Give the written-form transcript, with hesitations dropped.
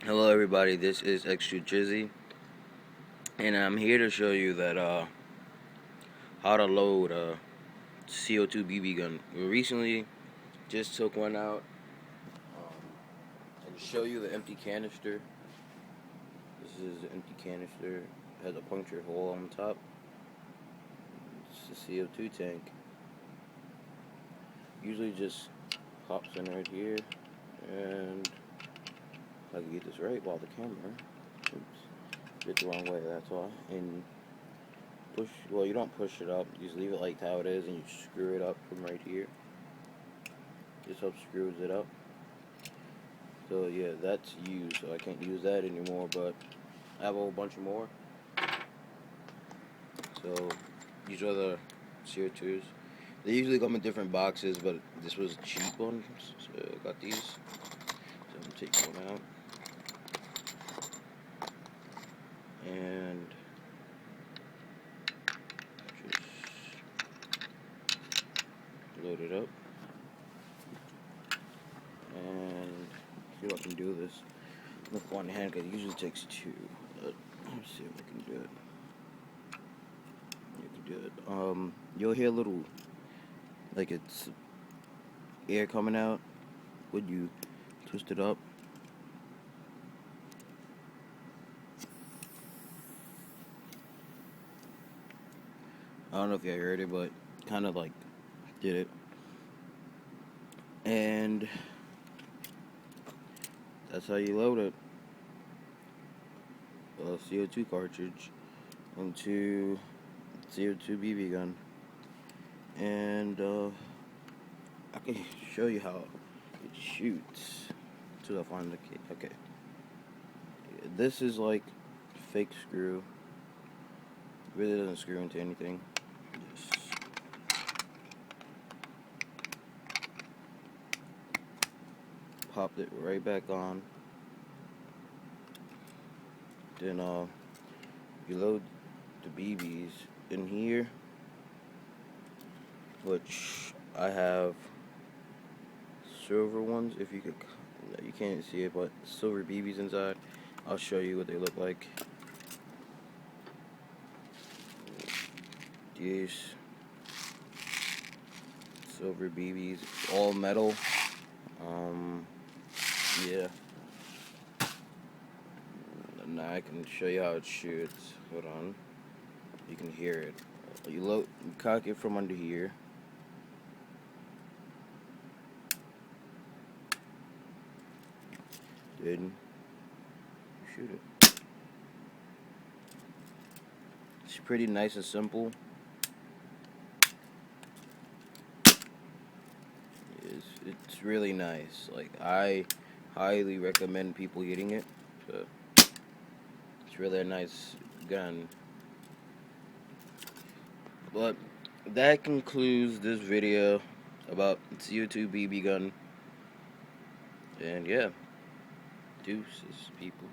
Hello everybody, this is Extra Jizzy, and I'm here to show you that how to load a CO2 BB gun. We recently just took one out and show you the empty canister. This is the empty canister. It has a punctured hole on top. It's the CO2 tank. Usually just pops in right here, and if I can get this right while the camera. Oops, did the wrong way. That's all. And you don't push it up, you just leave it like how it is and you screw it up from right here. This helps screws it up. So yeah, that's used, so I can't use that anymore, but I have a whole bunch more. So these are the CO2s. They usually come in different boxes, but this was a cheap one, so I got these. So I'm taking one out. And just load it up. And see if I can do this with one hand, because it usually takes two. Let's see if I can do it. You can do it. You'll hear a little, like it's air coming out when you twist it up. I don't know if you heard it, but kind of like did it. And that's how you load it. A CO2 cartridge into CO2 BB gun. And I can show you how it shoots. Until I find the key. Okay. This is like fake screw. Really doesn't screw into anything. Just popped it right back on. Then you load the BBs in here, which I have silver ones. If you could, you can't see it, but silver BBs inside. I'll show you what they look like. These silver BBs, all metal. Yeah. Now I can show you how it shoots. Hold on. You can hear it. You cock it from under here. Then you shoot it. It's pretty nice and simple. It's really nice. Like, I highly recommend people getting it. So it's really a nice gun. But that concludes this video about CO2 BB gun. And yeah, deuces, people.